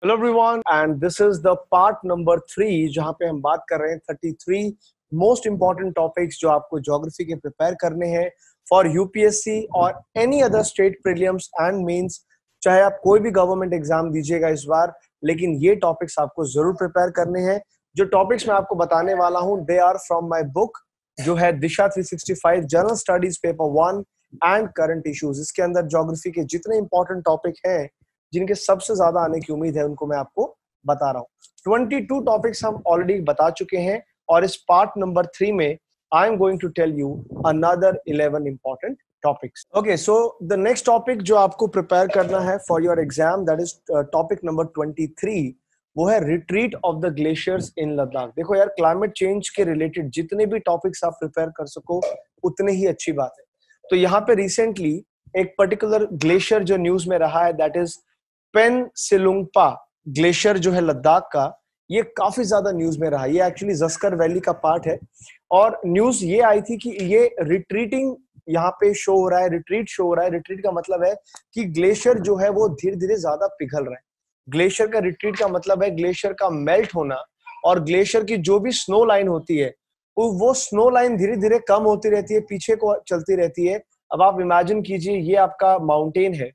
Hello everyone and this is the part number 3 जहां पे हम बात कर रहे हैं 33 मोस्ट इंपॉर्टेंट टॉपिक्स जो आपको ज्योग्राफी के प्रिपेयर करने हैं फॉर यूपीएससी और any other state prelims and mains. चाहे आप कोई भी गवर्नमेंट एग्जाम दीजिएगा इस बार, लेकिन ये टॉपिक्स आपको जरूर प्रिपेयर करने हैं। जो टॉपिक्स मैं आपको बताने वाला हूं they are from my book जो है Disha 365 general studies paper 1 and current issues. इसके अंदर ज्योग्राफी के जितने इंपॉर्टेंट टॉपिक हैं जिनके सबसे ज्यादा आने की उम्मीद है उनको मैं आपको बता रहा हूँ। 22 टॉपिक्स हम ऑलरेडी बता चुके हैं और इस पार्ट नंबर 3 में I am going to tell you another 11 important topics. Okay, so the next topic जो आपको प्रिपेयर करना है for your exam that is topic number 23। वो है retreat of the glaciers in Ladakh. देखो यार, क्लाइमेट चेंज के रिलेटेड जितने भी टॉपिक्स आप प्रिपेयर कर सको उतने ही अच्छी बात है। तो यहाँ पे रिसेंटली एक पर्टिकुलर ग्लेशियर जो न्यूज में रहा है दैट इज पेनसिलुंगपा ग्लेशियर जो है लद्दाख का। ये काफी ज्यादा न्यूज में रहा। ये एक्चुअली जस्कर वैली का पार्ट है और न्यूज ये आई थी कि ये रिट्रीटिंग यहाँ पे शो हो रहा है, रिट्रीट शो हो रहा है। रिट्रीट का मतलब है कि ग्लेशियर जो है वो धीरे धीरे ज्यादा पिघल रहा है। ग्लेशियर का रिट्रीट का मतलब है ग्लेशियर का मेल्ट होना और ग्लेशियर की जो भी स्नो लाइन होती है वो स्नो लाइन धीरे धीरे कम होती रहती है, पीछे को चलती रहती है। अब आप इमेजिन कीजिए ये आपका माउंटेन है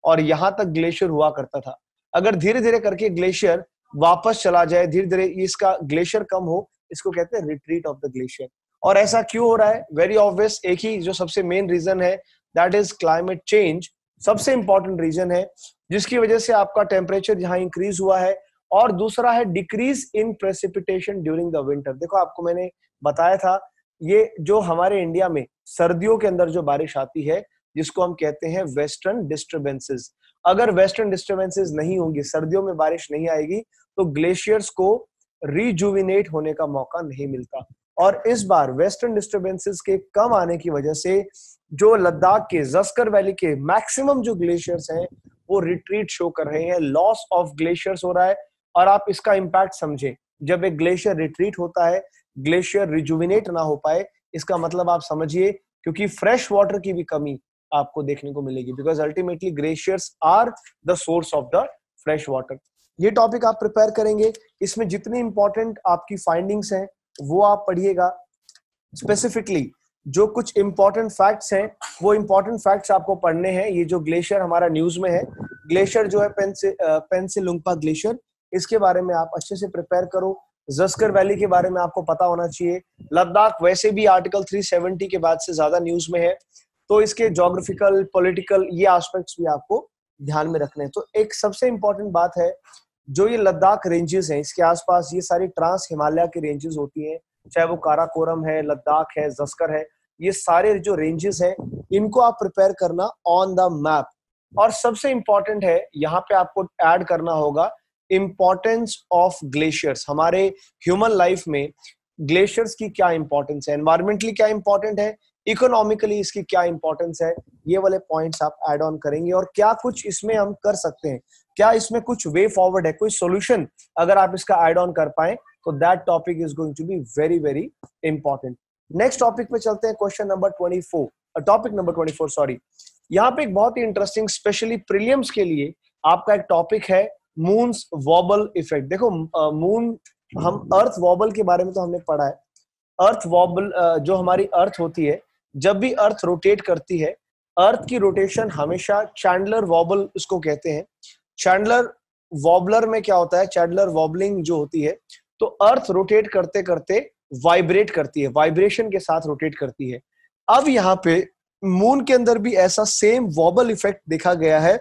और यहां तक ग्लेशियर हुआ करता था। अगर धीरे धीरे करके ग्लेशियर वापस चला जाए, धीरे धीरे इसका ग्लेशियर कम हो, इसको कहते हैं रिट्रीट ऑफ द ग्लेशियर। और ऐसा क्यों हो रहा है? वेरी ऑब्वियस, एक ही जो सबसे मेन रीजन है दैट इज क्लाइमेट चेंज। सबसे इंपॉर्टेंट रीजन है जिसकी वजह से आपका टेम्परेचर यहाँ इंक्रीज हुआ है। और दूसरा है decrease in precipitation during the winter. देखो, आपको मैंने बताया था ये जो हमारे इंडिया में सर्दियों के अंदर जो बारिश आती है जिसको हम कहते हैं वेस्टर्न डिस्टर्बेंसेस। अगर वेस्टर्न डिस्टर्बेंसेस नहीं होंगी, सर्दियों में बारिश नहीं आएगी, तो ग्लेशियर्स को रिजुविनेट होने का मौका नहीं मिलता। और इस बार वेस्टर्न डिस्टर्बेंसेस के कम आने की वजह से जो लद्दाख के जस्कर वैली के मैक्सिमम जो ग्लेशियर्स हैं वो रिट्रीट शो कर रहे हैं, लॉस ऑफ ग्लेशियर्स हो रहा है। और आप इसका इंपैक्ट समझे, जब एक ग्लेशियर रिट्रीट होता है, ग्लेशियर रिजुविनेट ना हो पाए, इसका मतलब आप समझिए क्योंकि फ्रेश वाटर की भी कमी आपको देखने को मिलेगी, because ultimately glaciers are the source of the fresh water. ये टॉपिक आप प्रिपेयर करेंगे, इसमें जितनी इंपॉर्टेंट आपकी फाइंडिंग्स हैं वो आप पढ़िएगा। स्पेसिफिकली जो कुछ इंपॉर्टेंट फैक्ट्स हैं वो इंपॉर्टेंट फैक्ट्स आपको पढ़ने हैं। ये जो ग्लेशियर हमारा न्यूज में है, ग्लेशियर जो है पेंसिलुंगपा ग्लेशियर, इसके बारे में आप अच्छे से प्रिपेयर करो। जस्कर वैली के बारे में आपको पता होना चाहिए। लद्दाख वैसे भी आर्टिकल 370 के बाद से ज्यादा न्यूज में है, तो इसके ज्योग्राफिकल पॉलिटिकल ये एस्पेक्ट्स भी आपको ध्यान में रखने हैं। तो एक सबसे इंपॉर्टेंट बात है, जो ये लद्दाख रेंजेस हैं इसके आसपास ये सारी ट्रांस हिमालय की रेंजेस होती हैं, चाहे वो काराकोरम है, लद्दाख है, जस्कर है, ये सारे जो रेंजेस हैं इनको आप प्रिपेयर करना ऑन द मैप। और सबसे इंपॉर्टेंट है यहाँ पे आपको ऐड करना होगा इंपॉर्टेंस ऑफ ग्लेशियर्स। हमारे ह्यूमन लाइफ में ग्लेशियर्स की क्या इंपॉर्टेंस है, एनवायरमेंटली क्या इंपॉर्टेंट है, इकोनॉमिकली इसकी क्या इंपॉर्टेंस है, ये वाले पॉइंट्स आप ऐड ऑन करेंगे। और क्या कुछ इसमें हम कर सकते हैं, क्या इसमें कुछ वे फॉरवर्ड है, कोई सॉल्यूशन अगर आप इसका ऐड ऑन कर पाए तो that topic is going to be very very important. Next topic पे चलते हैं, question number 24, topic number 24 sorry. यहाँ पे एक बहुत ही इंटरेस्टिंग स्पेशली प्रीलिम्स के लिए आपका एक टॉपिक है मून्स वॉबल इफेक्ट। देखो मून, हम अर्थ वॉबल के बारे में तो हमने पढ़ा है। अर्थ वॉबल, जो हमारी अर्थ होती है, जब भी अर्थ रोटेट करती है, अर्थ की रोटेशन हमेशा चैंडलर वॉबल उसको कहते हैं। चैंडलर वॉबलर में क्या होता है, चैंडलर वॉबलिंग जो होती है, तो अर्थ रोटेट करते करते वाइब्रेट करती है, वाइब्रेशन के साथ रोटेट करती है। अब यहाँ पे मून के अंदर भी ऐसा सेम वॉबल इफेक्ट देखा गया है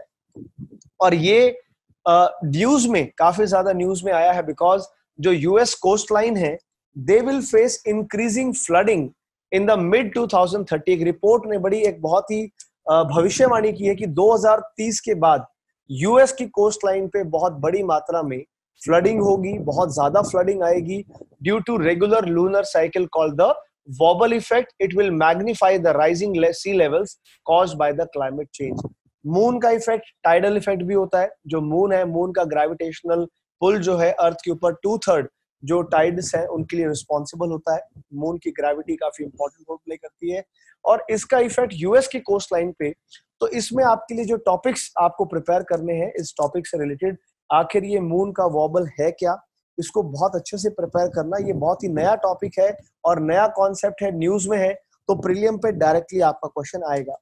और ये न्यूज में काफी ज्यादा न्यूज में आया है, बिकॉज जो यूएस कोस्ट लाइन है they will face increasing flooding in the mid 2030। एक रिपोर्ट ने एक बहुत ही भविष्यवाणी की है कि 2030 के बाद यूएस की कोस्ट लाइन पे बहुत बड़ी मात्रा में फ्लडिंग होगी, बहुत ज्यादा फ्लडिंग आएगी due to regular lunar cycle called the wobble effect. It will magnify the rising sea levels caused by the climate change. Moon का इफेक्ट टाइडल इफेक्ट भी होता है। जो मून है, मून का ग्रेविटेशनल पुल जो है अर्थ के ऊपर 2/3 जो टाइड्स हैं उनके लिए रिस्पॉन्सिबल होता है। मून की ग्रेविटी काफी इंपॉर्टेंट रोल प्ले करती है और इसका इफेक्ट यूएस की कोस्ट लाइन पे। तो इसमें आपके लिए जो टॉपिक्स आपको प्रिपेयर करने हैं इस टॉपिक से रिलेटेड, आखिर ये मून का वॉबल है क्या, इसको बहुत अच्छे से प्रिपेयर करना। ये बहुत ही नया टॉपिक है और नया कॉन्सेप्ट है, न्यूज में है, तो प्रीलियम पे डायरेक्टली आपका क्वेश्चन आएगा।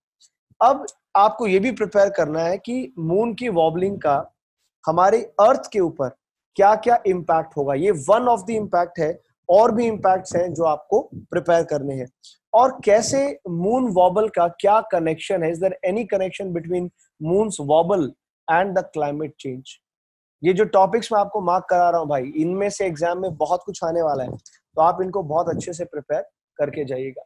अब आपको ये भी प्रिपेयर करना है कि मून की वॉबलिंग का हमारे अर्थ के ऊपर क्या क्या इम्पैक्ट होगा। ये वन ऑफ द इम्पैक्ट है, और भी इम्पैक्ट्स हैं जो आपको प्रिपेयर करने हैं। और कैसे मून वॉबल का क्या कनेक्शन है, is there any connection between moon's wobble and the climate change. ये जो टॉपिक्स मैं आपको मार्क करा रहा हूं भाई, इनमें से एग्जाम में बहुत कुछ आने वाला है, तो आप इनको बहुत अच्छे से प्रिपेयर करके जाइएगा।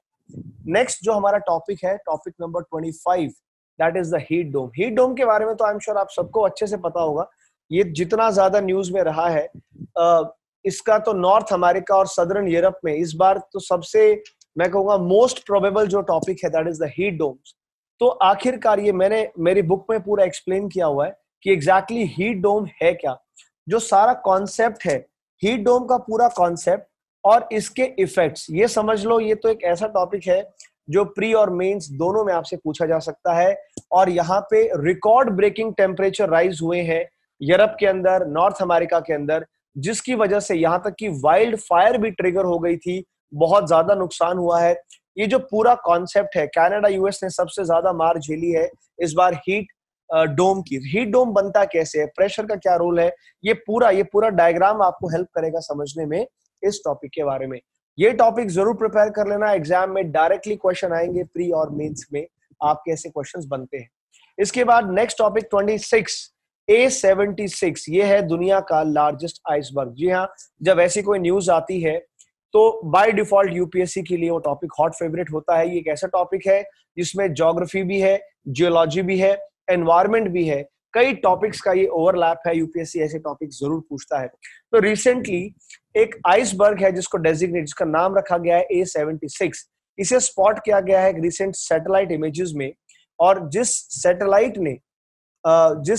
नेक्स्ट जो हमारा टॉपिक है, topic number 25, that is the heat dome. Heat dome के बारे में तो आई एम श्योर आप सबको अच्छे से पता होगा। ये जितना ज्यादा न्यूज में रहा है, इसका तो नॉर्थ अमेरिका और सदर्न यूरोप में इस बार तो सबसे, मैं कहूंगा, मोस्ट प्रोबेबल जो टॉपिक है that is the heat domes. तो आखिरकार ये मैंने मेरी बुक में पूरा एक्सप्लेन किया हुआ है कि एग्जैक्टली हीट डोम है क्या, जो सारा कॉन्सेप्ट है हीट डोम का, पूरा कॉन्सेप्ट और इसके इफेक्ट्स, ये समझ लो। ये तो एक ऐसा टॉपिक है जो प्री और मेंस दोनों में आपसे पूछा जा सकता है। और यहाँ पे रिकॉर्ड ब्रेकिंग टेम्परेचर राइज हुए हैं यूरोप के अंदर, नॉर्थ अमेरिका के अंदर, जिसकी वजह से यहाँ तक कि वाइल्ड फायर भी ट्रिगर हो गई थी, बहुत ज्यादा नुकसान हुआ है। ये जो पूरा कॉन्सेप्ट है, कनाडा यूएस ने सबसे ज्यादा मार झेली है इस बार हीट डोम की। हीट डोम बनता कैसे है, प्रेशर का क्या रोल है, ये पूरा डायग्राम आपको हेल्प करेगा समझने में इस टॉपिक के बारे में। ये टॉपिक जरूर प्रिपेयर कर लेना, एग्जाम में डायरेक्टली क्वेश्चन आएंगे, प्री और मेंस में आपके ऐसे क्वेश्चंस बनते हैं। इसके बाद नेक्स्ट टॉपिक 26, A76, ये है दुनिया का लार्जेस्ट आइसबर्ग। जी हाँ, जब ऐसी कोई न्यूज आती है तो बाय डिफॉल्ट यूपीएससी के लिए वो टॉपिक हॉट फेवरेट होता है। ये एक ऐसा टॉपिक है जिसमें ज्योग्राफी भी है, जियोलॉजी भी है, एनवायरमेंट भी है, कई टॉपिक्स का ये ओवरलैप है। यूपीएससी ऐसे टॉपिक जरूर पूछता है। तो रिसेंटली एक आइसबर्ग है जिसको डेजिग्नेट, जिसका नाम रखा गया है A76। इसे स्पॉट किया गया है रिसेंट सैटेलाइट इमेजेस में, और जिस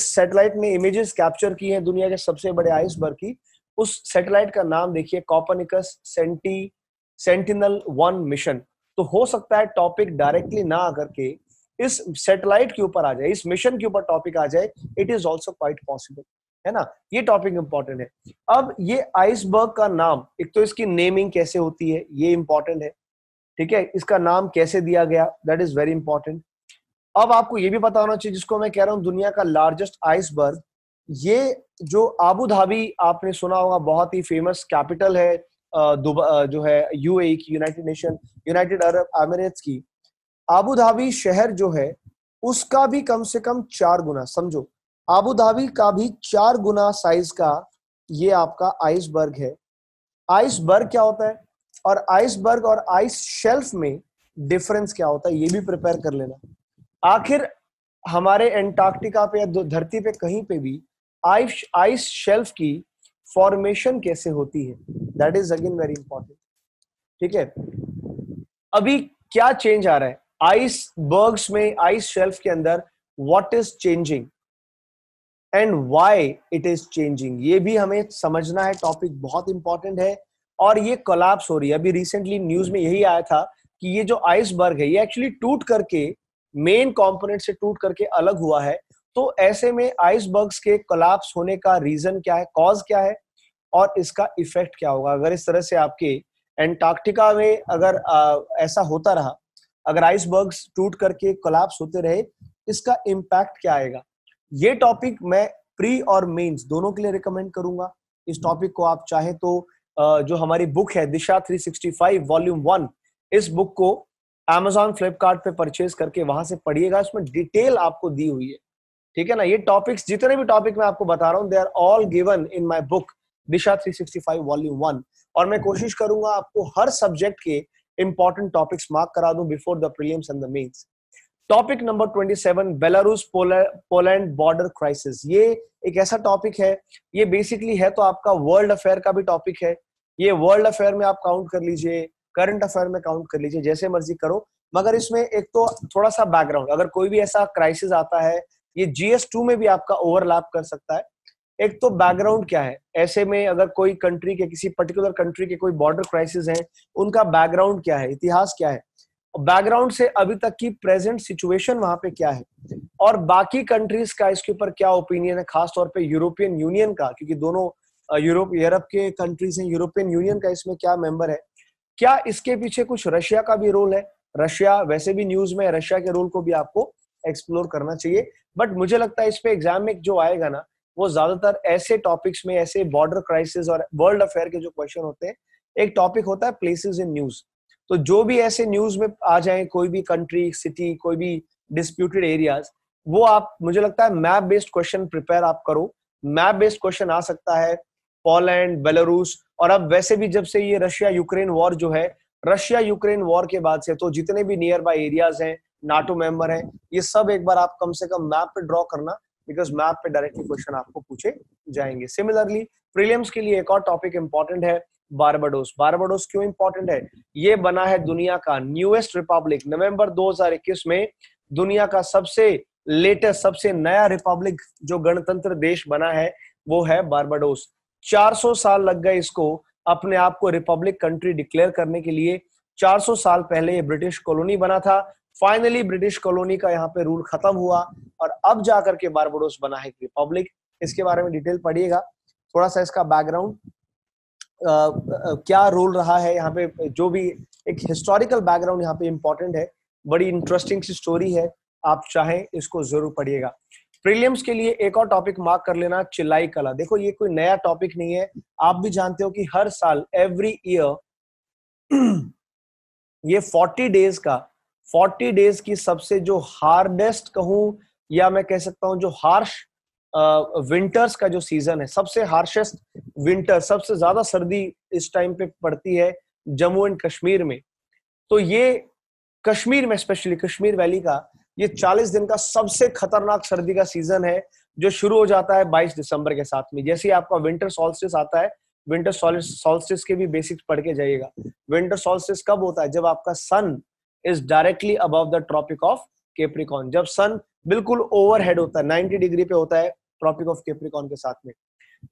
सैटेलाइट ने इमेजेस कैप्चर की हैं दुनिया के सबसे बड़े आइसबर्ग की, उस सैटेलाइट का नाम देखिए, कोपर्निकस सेंटिनल-1 मिशन। तो हो सकता है टॉपिक डायरेक्टली ना आकर के इस सैटेलाइट के ऊपर आ जाए, इस मिशन के ऊपर टॉपिक आ जाए, it is also quite possible, है ना। ये टॉपिक इंपॉर्टेंट है। अब ये आइसबर्ग का नाम, एक तो इसकी नेमिंग कैसे होती है ये इंपॉर्टेंट है, ठीक है, इसका नाम कैसे दिया गया, दैट इज वेरी इंपॉर्टेंट। अब आपको ये भी पता होना चाहिए, जिसको मैं कह रहा हूं दुनिया का लार्जेस्ट आइसबर्ग, ये जो आबू धाबी आपने सुना होगा, बहुत ही फेमस कैपिटल है जो है यूएई की, यूनाइटेड अरब अमीरात की। आबू धाबी शहर जो है उसका भी कम से कम 4 गुना, समझो आबू धाबी का भी 4 गुना साइज का ये आपका आइसबर्ग है। आइसबर्ग क्या होता है और आइसबर्ग और आइस शेल्फ में डिफरेंस क्या होता है, ये भी प्रिपेयर कर लेना। आखिर हमारे एंटार्क्टिका पे या धरती पे कहीं पे भी आइस शेल्फ की फॉर्मेशन कैसे होती है, that is again very important, ठीक है। अभी क्या चेंज आ रहा है आइसबर्ग्स में, आइस शेल्फ के अंदर, what is changing and why it is changing, ये भी हमें समझना है। टॉपिक बहुत इंपॉर्टेंट है। और ये कोलैप्स हो रही है, अभी रिसेंटली न्यूज में यही आया था कि ये जो आइसबर्ग है ये एक्चुअली टूट करके, मेन कंपोनेंट से टूट करके अलग हुआ है। तो ऐसे में आइसबर्ग्स के कोलैप्स होने का रीजन क्या है, कॉज क्या है, और इसका इफेक्ट क्या होगा अगर इस तरह से आपके एंटार्क्टिका में अगर ऐसा होता रहा, अगर आइसबर्ग्स टूट करके कोलैप्स होते रहे, इसका इम्पैक्ट क्या आएगा। ये टॉपिक मैं प्री और मेंस दोनों के लिए रिकमेंड करूंगा। इस टॉपिक को आप चाहे तो जो हमारी बुक है दिशा 365 वॉल्यूम 1, इस बुक को Amazon फ्लिपकार्ट पे परचेज करके वहां से पढ़िएगा, इसमें डिटेल आपको दी हुई है, ठीक है ना। ये टॉपिक्स, जितने भी टॉपिक मैं आपको बता रहा हूं, they are all given in my book Disha 365 volume 1। और मैं कोशिश करूंगा आपको हर सब्जेक्ट के इंपॉर्टेंट टॉपिक्स मार्क करा दूं before the prelims and the mains. Topic number 27, Belarus Poland border crisis. ये एक ऐसा टॉपिक है, ये बेसिकली है तो आपका वर्ल्ड अफेयर का भी टॉपिक है। ये वर्ल्ड अफेयर में आप काउंट कर लीजिए, करंट अफेयर में काउंट कर लीजिए, जैसे मर्जी करो, मगर इसमें एक तो थोड़ा सा बैकग्राउंड, अगर कोई भी ऐसा क्राइसिस आता है, ये GS2 में भी आपका ओवरलैप कर सकता है। एक तो बैकग्राउंड क्या है, ऐसे में अगर कोई कंट्री के, किसी पर्टिकुलर कंट्री के कोई बॉर्डर क्राइसिस है, उनका बैकग्राउंड क्या है, इतिहास क्या है, बैकग्राउंड से अभी तक की प्रेजेंट सिचुएशन वहां पे क्या है, और बाकी कंट्रीज का इसके ऊपर क्या ओपिनियन है, खासतौर पे यूरोपियन यूनियन का, क्योंकि दोनों यूरोप के कंट्रीज हैं, यूरोपियन यूनियन का इसमें क्या मेंबर है, क्या इसके पीछे कुछ रशिया का भी रोल है। रशिया वैसे भी न्यूज में, रशिया के रोल को भी आपको एक्सप्लोर करना चाहिए। बट मुझे लगता है इस पे एग्जाम में जो आएगा ना, वो ज्यादातर ऐसे टॉपिक्स में, ऐसे बॉर्डर क्राइसिस और वर्ल्ड अफेयर के जो क्वेश्चन होते हैं, एक टॉपिक होता है प्लेसेस इन न्यूज। तो जो भी ऐसे न्यूज में आ जाए, कोई भी कंट्री, सिटी, कोई भी डिस्प्यूटेड एरियाज, वो आप, मुझे लगता है मैप बेस्ड क्वेश्चन प्रिपेयर आप करो। मैप बेस्ड क्वेश्चन आ सकता है पोलैंड, बेलारूस, और अब वैसे भी जब से ये रशिया यूक्रेन वॉर जो है, रशिया यूक्रेन वॉर के बाद से तो जितने भी नियर बाय एरियाज हैं, नाटो मेंबर हैं, ये सब एक बार आप कम से कम मैप पे ड्रॉ करना, बिकॉज मैप पे डायरेक्टली क्वेश्चन आपको पूछे जाएंगे। सिमिलरली प्रीलिम्स के लिए एक और टॉपिक इंपॉर्टेंट है, बारबाडोस। बारबाडोस क्यों इंपॉर्टेंट है? ये बना है दुनिया का न्यूएस्ट रिपब्लिक। नवंबर 2021 में दुनिया का सबसे लेटेस्ट, सबसे नया रिपब्लिक जो गणतंत्र देश बना है, वो है बारबाडोस। 400 साल लग गए इसको अपने आप को रिपब्लिक कंट्री डिक्लेयर करने के लिए। 400 साल पहले ये ब्रिटिश कॉलोनी बना था। फाइनली ब्रिटिश कॉलोनी का यहाँ पे रूल खत्म हुआ और अब जाकर के बारबाडोस बना है रिपब्लिक। इसके बारे में डिटेल पढ़िएगा, थोड़ा सा इसका बैकग्राउंड क्या रोल रहा है यहाँ पे, जो भी एक हिस्टोरिकल बैकग्राउंड यहाँ पे इंपॉर्टेंट है। बड़ी इंटरेस्टिंग सी स्टोरी है, आप चाहें इसको जरूर पढ़िएगा। प्रीलिम्स के लिए एक और टॉपिक मार्क कर लेना, चिल्लाई कला। देखो ये कोई नया टॉपिक नहीं है, आप भी जानते हो कि हर साल एवरी ईयर ये 40 डेज की सबसे जो हार्डेस्ट कहूं, या मैं कह सकता हूं जो हार्श विंटर्स का जो सीजन है, सबसे हार्शेस्ट विंटर, सबसे ज्यादा सर्दी इस टाइम पे पड़ती है जम्मू एंड कश्मीर में। तो ये कश्मीर में, स्पेशली कश्मीर वैली का, ये 40 दिन का सबसे खतरनाक सर्दी का सीजन है, जो शुरू हो जाता है 22 दिसंबर के साथ में। जैसे ही आपका विंटर सॉल्स्टिस आता है, विंटर सॉल्स्टिस के भी बेसिक्स पढ़ के जाइएगा। विंटर सॉल्स्टिस कब होता है? जब आपका sun is directly above the tropic of Capricorn, जब सन बिल्कुल ओवरहेड होता है, 90 डिग्री पे होता है ट्रॉपिक ऑफ कैप्रिकॉर्न के साथ में।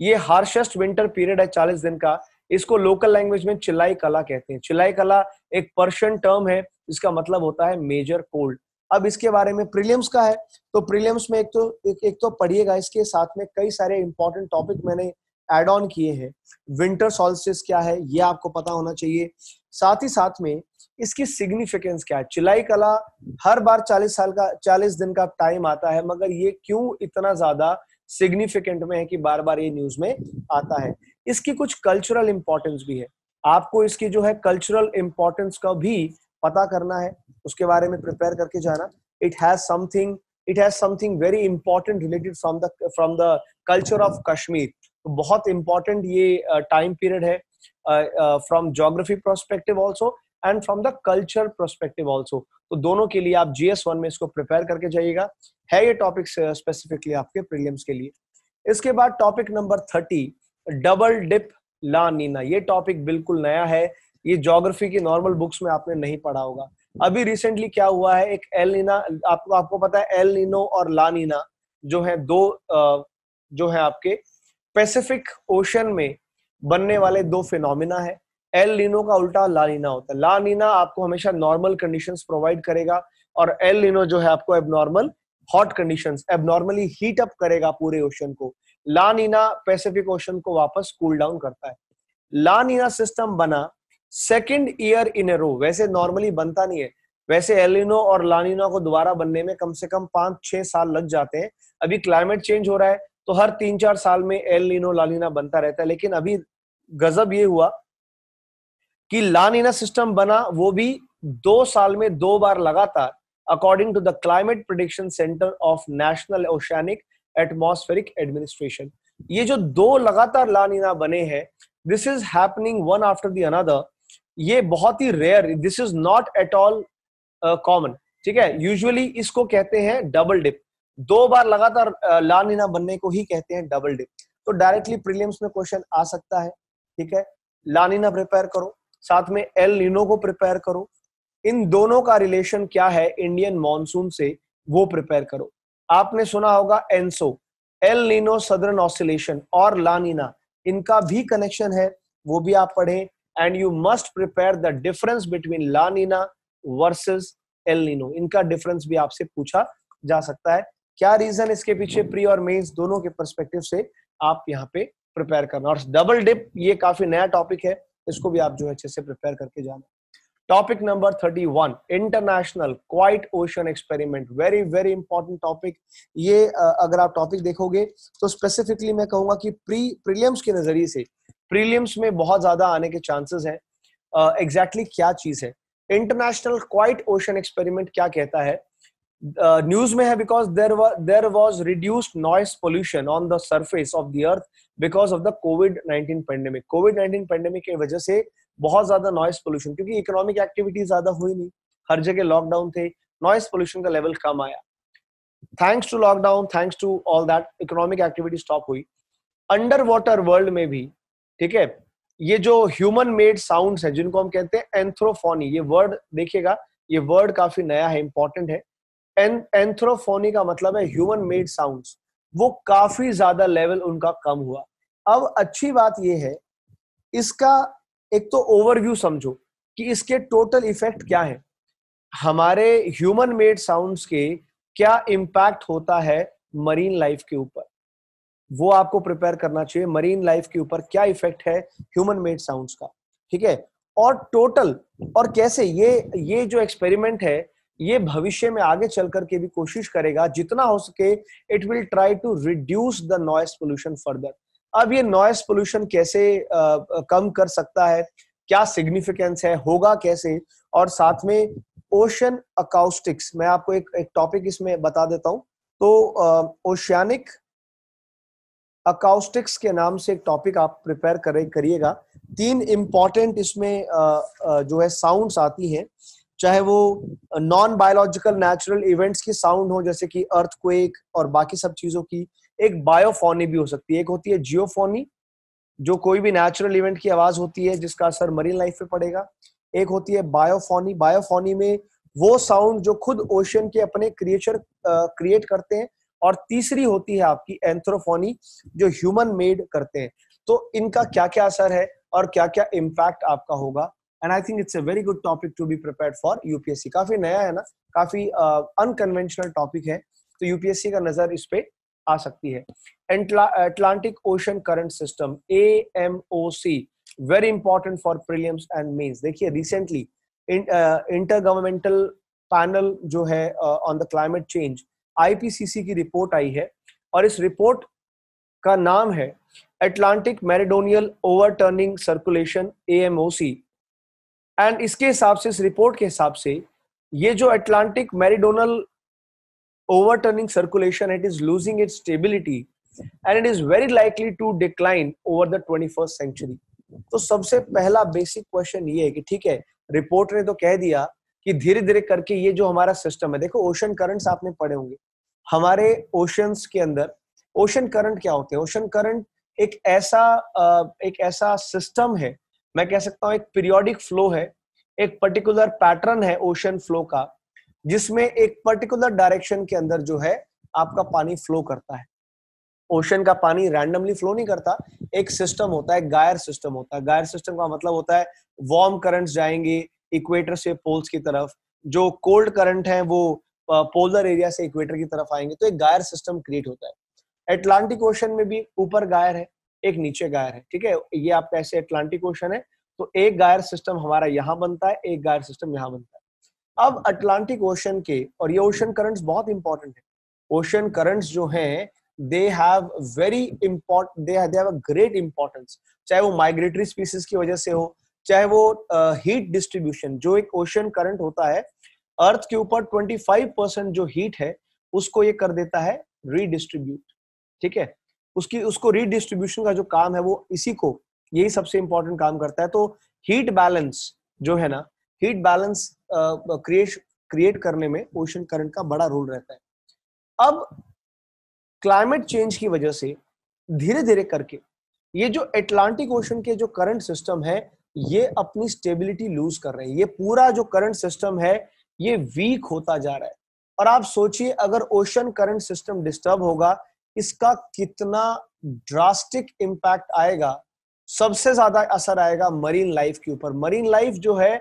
ये हार्शेस्ट विंटर पीरियड है 40 दिन का। इसको लोकल लैंग्वेज में चिल्लाई कला कहते हैं। चिल्लाई कला एक पर्शियन टर्म है, इसका मतलब होता है मेजर कोल्ड। अब इसके बारे में प्रीलिम्स का है, तो प्रीलिम्स में एक तो पढ़िएगा, इसके साथ में कई सारे इंपॉर्टेंट टॉपिक मैंने ऐड ऑन किए हैं। विंटर सॉल्स्टिस क्या है ये आपको पता होना चाहिए, साथ ही साथ में इसकी सिग्निफिकेंस क्या है। चिल्लाई कला हर बार 40 दिन का टाइम आता है, मगर ये क्यों इतना ज्यादा सिग्निफिकेंट में है कि बार बार ये न्यूज में आता है? इसकी कुछ कल्चरल इंपॉर्टेंस भी है, आपको इसकी जो है कल्चरल इंपॉर्टेंस का भी पता करना है, उसके बारे में प्रिपेयर करके जाना। It has something very important related from the culture of Kashmir. तो बहुत इंपॉर्टेंट ये टाइम पीरियड है from geography perspective also and from the culture perspective also. तो दोनों के लिए आप GS1 में इसको प्रिपेयर करके जाइएगा, है ये टॉपिक स्पेसिफिकली आपके प्रीलिम्स के लिए। इसके बाद टॉपिक नंबर 30, डबल डिप ला नीना। ये टॉपिक बिल्कुल नया है, ये ज्योग्राफी की नॉर्मल बुक्स में आपने नहीं पढ़ा होगा। अभी रिसेंटली क्या हुआ है, एक एल नीना, आपको पता है एल नीनो और ला नीना जो है जो है आपके पैसिफिक ओशन में बनने वाले दो फिनोमिना है। एल नीनो का उल्टा ला नीना होता है। ला नीना आपको हमेशा नॉर्मल कंडीशंस प्रोवाइड करेगा, और एल नीनो जो है आपको abnormal hot conditions, abnormally heat up करेगा पूरे ओशन को। ला नीना पैसिफिक ओशन को वापस कूल डाउन करता है। ला नीना सिस्टम बना सेकेंड ईयर इन ए रो, वैसे नॉर्मली बनता नहीं है। वैसे एल नीनो और ला नीना को दोबारा बनने में कम से कम 5-6 साल लग जाते हैं। अभी क्लाइमेट चेंज हो रहा है तो हर 3-4 साल में एल नीनो ला नीना बनता रहता है, लेकिन अभी गजब ये हुआ कि ला नीना सिस्टम बना, वो भी 2 साल में 2 बार लगातार, according to the Climate Prediction Center of National Oceanic Atmospheric Administration. ये जो 2 लगातार ला नीना बने हैं, this is happening one after the another. ये बहुत ही rare, this is not at all common, ठीक है। यूजुअली इसको कहते हैं डबल डिप। 2 बार लगातार ला नीना बनने को ही कहते हैं डबल डिप। तो डायरेक्टली प्रीलिम्स में क्वेश्चन आ सकता है, ठीक है। ला नीना प्रिपेयर करो, साथ में एल नीनो को प्रिपेयर करो। इन दोनों का रिलेशन क्या है इंडियन मॉनसून से, वो प्रिपेयर करो। आपने सुना होगा ENSO, El Nino southern oscillation, और ला नीना, इनका भी कनेक्शन है, वो भी आप पढ़ें। And you must prepare the difference between La Nina versus El Nino, इनका डिफरेंस भी आपसे पूछा जा सकता है। क्या रीजन इसके पीछे, प्री और मेंस दोनों के पर्सपेक्टिव से आप यहाँ पे प्रिपेयर करना। और डबल डिप ये काफी नया टॉपिक है, इसको भी आप जो है अच्छे से प्रिपेयर करके जाना। Topic number 31, international quite ocean experiment, very very important topic. ये अगर आप टॉपिक देखोगे तो स्पेसिफिकली मैं कहूंगा कि प्रीलिम्स के नजरिए से प्रीलिम्स में बहुत ज्यादा आने के चांसेस हैं। एग्जैक्टली क्या चीज है इंटरनेशनल क्वाइट ओशन एक्सपेरिमेंट, क्या कहता है? न्यूज में है because there was reduced noise pollution on the surface of the earth because of the कोविड-19 पेंडेमिक। कोविड-19 पेंडेमिक की वजह से बहुत ज्यादा नॉइस पोल्यूशन, क्योंकि इकोनॉमिक एक्टिविटी ज्यादा हुई नहीं, हर जगह लॉकडाउन थे, नॉइस पोल्यूशन का लेवल कम आया। Thanks to lockdown, thanks to all that, economic activity stop हुई। अंडर वाटर वर्ल्ड में भी, ठीक है, ये जो ह्यूमन मेड साउंड्स है जिनको हम कहते हैं एंथ्रोफोनी, ये वर्ड देखिएगा, ये वर्ड काफी नया है, इंपॉर्टेंट है। एंथ्रोफोनी का मतलब है ह्यूमन मेड साउंड्स, वो काफी ज्यादा लेवल उनका कम हुआ। अब अच्छी बात ये है, इसका एक तो ओवरव्यू समझो कि इसके टोटल इफेक्ट क्या है, हमारे ह्यूमन मेड साउंड्स के क्या इम्पैक्ट होता है मरीन लाइफ के ऊपर, वो आपको प्रिपेयर करना चाहिए। मरीन लाइफ के ऊपर क्या इफेक्ट है ह्यूमन मेड साउंड्स का, ठीक है, और टोटल, और कैसे ये जो एक्सपेरिमेंट है ये भविष्य में आगे चल करके भी कोशिश करेगा जितना हो सके, it will try to reduce the noise pollution further. अब ये नॉइस पोल्यूशन कैसे कम कर सकता है, क्या सिग्निफिकेंस है, होगा कैसे, और साथ में ओशन अकाउस्टिक्स, मैं आपको एक टॉपिक इसमें बता देता हूं। तो ओशियानिक अकाउस्टिक्स के नाम से एक टॉपिक आप प्रिपेयर करिएगा। 3 इंपॉर्टेंट इसमें जो है साउंड्स आती हैं, चाहे वो नॉन बायोलॉजिकल नेचुरल इवेंट्स की साउंड हो जैसे कि अर्थक्वेक और बाकी सब चीजों की, एक बायोफोनी भी हो सकती है, एक होती है जियोफोनी जो कोई भी नेचुरल इवेंट की आवाज होती है जिसका असर मरीन लाइफ पे पड़ेगा, एक होती है बायोफोनी, बायोफोनी में वो साउंड जो खुद ओशन के अपने क्रिएचर क्रिएट करते हैं, और तीसरी होती है आपकी एंथ्रोफोनी जो ह्यूमन मेड करते हैं। तो इनका क्या क्या असर है और क्या क्या इम्पैक्ट आपका होगा, and I think it's a very good topic to be prepared for UPSC. काफी नया है ना, काफी अनकन्वेंशनल टॉपिक है, तो यूपीएससी का नजर इस पे आ सकती है। Atlantic ocean current system, AMOC, very important for prelims and mains. देखिए रिसेंटली इंटर गवर्नमेंटल पैनल जो है on the climate change, IPCC की रिपोर्ट आई है, और इस रिपोर्ट का नाम है Atlantic meridional overturning circulation, AMOC। And इसके हिसाब से, इस रिपोर्ट के हिसाब से, ये जो Atlantic मेरिडोनल overturning circulation, it is losing its stability and it is very likely to decline over the 21st century। तो सबसे पहला बेसिक क्वेश्चन ये है कि ठीक है, रिपोर्ट ने तो कह दिया कि धीरे धीरे करके ये जो हमारा सिस्टम है, देखो ओशन करंट्स आपने पढ़े होंगे, हमारे ओशंस के अंदर ओशन करंट क्या होते हैं? ओशन करंट एक ऐसा सिस्टम है, मैं कह सकता हूं एक पीरियोडिक फ्लो है, एक पर्टिकुलर पैटर्न है ओशन फ्लो का, जिसमें एक पर्टिकुलर डायरेक्शन के अंदर जो है आपका पानी फ्लो करता है। ओशन का पानी रैंडमली फ्लो नहीं करता, एक सिस्टम होता है, गायर सिस्टम होता है। गायर सिस्टम का मतलब होता है वार्म करंट्स जाएंगे इक्वेटर से पोल्स की तरफ, जो कोल्ड करंट है वो पोलर एरिया से इक्वेटर की तरफ आएंगे, तो एक गायर सिस्टम क्रिएट होता है। अटलांटिक ओशन में भी ऊपर गायर है, एक नीचे गायर है, ठीक है, ये आपका ऐसे अटलांटिक ओशन है, तो एक गायर सिस्टम हमारा यहां बनता है, एक गायर सिस्टम यहां बनता है। अब अटलांटिक ओशन के, और ये ओशन करंट्स बहुत इंपॉर्टेंट है, ओशन करंट्स जो हैं they have very important, they have a great importance, चाहे वो माइग्रेटरी स्पीसीज की वजह से हो, चाहे वो हीट डिस्ट्रीब्यूशन, जो एक ओशन करंट होता है अर्थ के ऊपर 25% जो हीट है उसको ये कर देता है रीडिस्ट्रीब्यूट, ठीक है, उसको रीडिस्ट्रीब्यूशन का जो काम है वो इसी को, यही सबसे इंपॉर्टेंट काम करता है। तो हीट बैलेंस जो है ना, हीट बैलेंस क्रिएट करने में ओशन करंट का बड़ा रोल रहता है। अब क्लाइमेट चेंज की वजह से धीरे धीरे करके ये जो अटलांटिक ओशन के जो करंट सिस्टम है ये अपनी स्टेबिलिटी लूज कर रहे हैं, ये पूरा जो करंट सिस्टम है ये वीक होता जा रहा है। और आप सोचिए अगर ओशन करंट सिस्टम डिस्टर्ब होगा, इसका कितना ड्रास्टिक इम्पैक्ट आएगा। सबसे ज्यादा असर आएगा मरीन लाइफ के ऊपर। मरीन लाइफ जो है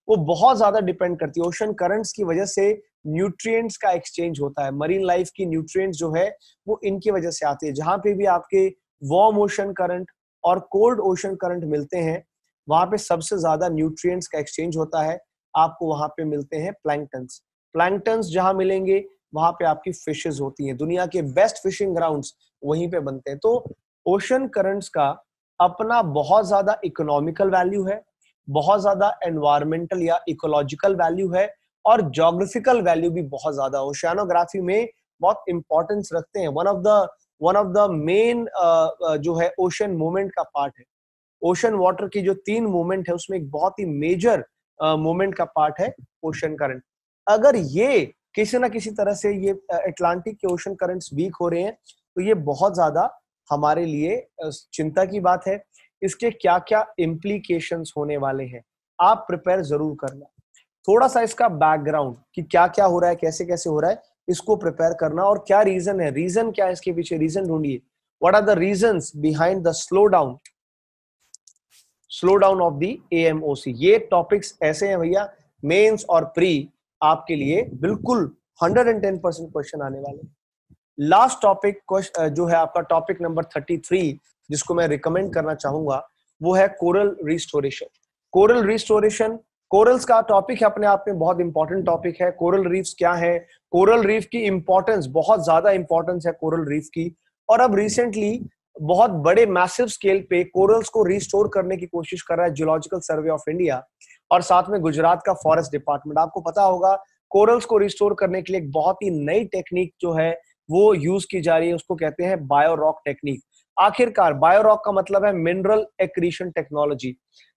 वो बहुत ज्यादा डिपेंड करती है। ओशन करंट्स की वजह से न्यूट्रिएंट्स का एक्सचेंज होता है। मरीन लाइफ की न्यूट्रिएंट्स जो है वो इनकी वजह से आती है। जहां पे भी आपके वार्म ओशन करंट और कोल्ड ओशन करंट मिलते हैं, वहां पे सबसे ज्यादा न्यूट्रिएंट्स का एक्सचेंज होता है। आपको वहां पे मिलते हैं प्लैंकटन्स। प्लैंकटन्स जहां मिलेंगे वहां पे आपकी फिशेस होती हैं। दुनिया के बेस्ट फिशिंग ग्राउंड्स वहीं पे बनते हैं। तो ओशन करंट्स का अपना बहुत ज्यादा इकोनॉमिकल वैल्यू है, बहुत ज्यादा एनवायरमेंटल या इकोलॉजिकल वैल्यू है, और ज्योग्राफिकल वैल्यू भी बहुत ज्यादा ओशियानोग्राफी में बहुत इंपॉर्टेंस रखते हैं। वन ऑफ द मेन जो है ओशन मूवमेंट का पार्ट है। ओशन वाटर की जो 3 मूवमेंट है उसमें एक बहुत ही मेजर मूवमेंट का पार्ट है ओशन करंट। अगर ये किसी ना किसी तरह से ये अटलांटिक के ओशन करंट्स वीक हो रहे हैं तो ये बहुत ज्यादा हमारे लिए चिंता की बात है। इसके क्या क्या इम्प्लीकेशंस होने वाले हैं, आप प्रिपेयर जरूर करना। थोड़ा सा इसका बैकग्राउंड कि क्या क्या हो रहा है, कैसे कैसे हो रहा है, इसको प्रिपेयर करना। और क्या रीजन है, रीजन क्या है इसके पीछे, रीजन ढूंढिए। What are the reasons behind the slowdown of the AMOC। ये टॉपिक्स ऐसे हैं भैया, मेंस और प्री आपके लिए बिल्कुल 110% क्वेश्चन आने वाले। लास्ट टॉपिक जो है आपका टॉपिक नंबर 33, जिसको मैं रिकमेंड करना चाहूंगा, वो है coral restoration. Coral restoration, corals का टॉपिक है अपने आप में बहुत इंपॉर्टेंट टॉपिक है। कोरल रीफ्स क्या है, कोरल रीफ की इंपॉर्टेंस, बहुत ज्यादा इंपॉर्टेंस है कोरल रीफ की। और अब रिसेंटली बहुत बड़े मैसिव स्केल पे कोरल्स को रिस्टोर करने की कोशिश कर रहा है जियोलॉजिकल सर्वे ऑफ इंडिया और साथ में गुजरात का फॉरेस्ट डिपार्टमेंट। आपको पता होगा कोरल्स को रिस्टोर करने के लिए एक बहुत ही नई टेक्निक जो है वो यूज की जा रही है, उसको कहते हैं बायो रॉक टेक्निक। आखिरकार बायो रॉक का मतलब है मिनरल एक्रीशन टेक्नोलॉजी।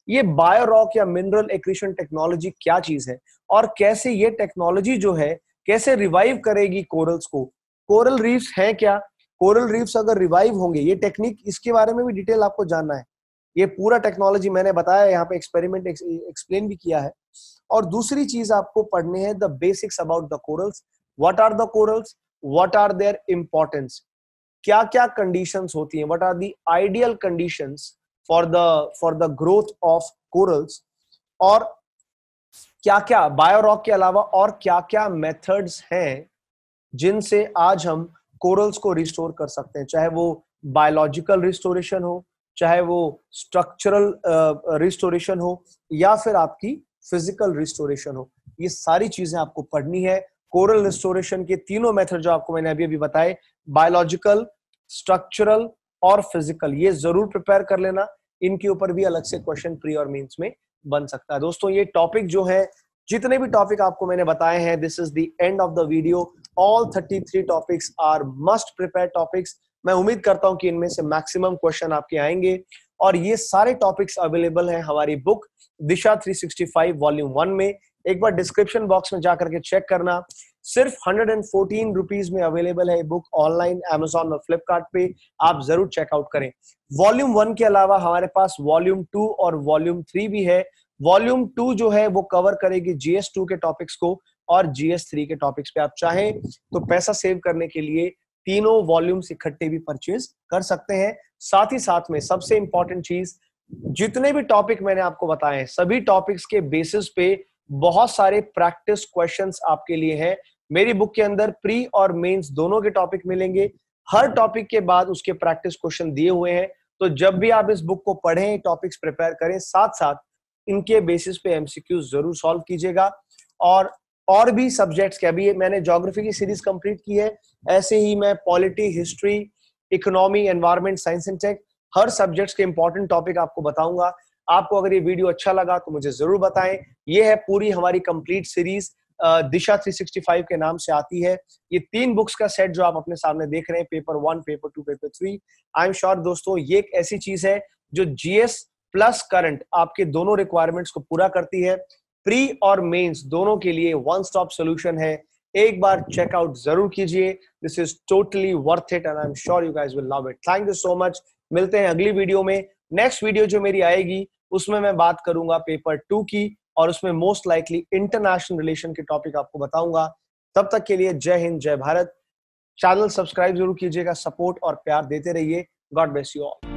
ये बायो रॉक या मिनरल एक्रीशन टेक्नोलॉजी क्या चीज है और कैसे ये टेक्नोलॉजी जो है कैसे रिवाइव करेगी कोरल्स को। कोरल रीफ्स है क्या, कोरल रीफ्स अगर रिवाइव होंगे, ये टेक्निक, इसके बारे में भी डिटेल आपको जानना है। ये पूरा टेक्नोलॉजी मैंने बताया, यहाँ पे एक्सपेरिमेंट एक्सप्लेन भी किया है। और दूसरी चीज आपको पढ़ने है the basics about the corals. What are the corals, what are their importance, क्या क्या कंडीशंस होती हैं, what are the ideal conditions for the growth of corals, और क्या क्या बायो रॉक के अलावा और क्या क्या मेथड्स हैं जिनसे आज हम कोरल्स को रिस्टोर कर सकते हैं। चाहे वो बायोलॉजिकल रिस्टोरेशन हो, चाहे वो स्ट्रक्चरल रिस्टोरेशन हो, या फिर आपकी फिजिकल रिस्टोरेशन हो, ये सारी चीजें आपको पढ़नी है। कोरल रिस्टोरेशन के तीनों मेथड जो आपको मैंने अभी बताए, बायोलॉजिकल, स्ट्रक्चरल और फिजिकल, ये जरूर प्रिपेयर कर लेना। इनके ऊपर भी अलग से क्वेश्चन प्री और मेंस में बन सकता है। दोस्तों ये टॉपिक जो है, जितने भी टॉपिक आपको मैंने बताए हैं, this is the end of the video. All 33 topics are must prepare topics. मैं उम्मीद करता हूं कि इनमें से मैक्सिमम क्वेश्चन आपके आएंगे। और ये सारे टॉपिक्स अवेलेबल हैं हमारी बुक दिशा 365 वॉल्यूम 1 में। एक बार डिस्क्रिप्शन बॉक्स में जाकर के चेक करना। सिर्फ 114 रुपीज में अवेलेबल है बुक ऑनलाइन अमेजॉन और फ्लिपकार्ट पे, आप जरूर चेकआउट करें। वॉल्यूम 1 के अलावा हमारे पास वॉल्यूम 2 और वॉल्यूम 3 भी है। वॉल्यूम 2 जो है वो कवर करेगी GS2 के टॉपिक्स को और GS3 के टॉपिक्स पे। आप चाहें तो पैसा सेव करने के लिए तीनों वॉल्यूम्स इकट्ठे भी परचेज कर सकते हैं। साथ ही साथ में सबसे इंपॉर्टेंट चीज, जितने भी टॉपिक मैंने आपको बताए हैं, सभी टॉपिक्स के बेसिस पे बहुत सारे प्रैक्टिस क्वेश्चंस आपके लिए हैं। मेरी बुक के अंदर प्री और मेंस दोनों के टॉपिक मिलेंगे। हर टॉपिक के बाद उसके प्रैक्टिस क्वेश्चन दिए हुए हैं। तो जब भी आप इस बुक को पढ़ें, टॉपिक्स प्रिपेयर करें, साथ साथ इनके बेसिस पे MCQs जरूर सॉल्व कीजिएगा। और भी सब्जेक्ट्स के, अभी मैंने ज्योग्राफी की सीरीज कंप्लीट की है, ऐसे ही मैं polity, history, economy, environment, science and tech, हर सब्जेक्ट्स के इंपॉर्टेंट टॉपिक आपको बताऊंगा। आपको अगर ये वीडियो अच्छा लगा तो मुझे जरूर बताएं। ये है पूरी हमारी कंप्लीट सीरीज, दिशा 365 के नाम से आती है। ये 3 बुक्स का सेट जो आप अपने सामने देख रहे हैं, paper 1, paper 2, paper 3। I am sure दोस्तों ये एक ऐसी चीज है जो GS प्लस करंट आपके दोनों रिक्वायरमेंट्स को पूरा करती है। प्री और मेंस दोनों के लिए वन स्टॉप सोल्यूशन है। एक बार चेकआउट जरूर कीजिए। This is totally worth it and I am sure you guys will love it. Thank you so much. मिलते हैं अगली वीडियो में। नेक्स्ट वीडियो जो मेरी आएगी उसमें मैं बात करूंगा पेपर 2 की, और उसमें मोस्ट लाइकली इंटरनेशनल रिलेशन के टॉपिक आपको बताऊंगा। तब तक के लिए जय हिंद, जय भारत। चैनल सब्सक्राइब जरूर कीजिएगा, सपोर्ट और प्यार देते रहिए। God bless you all.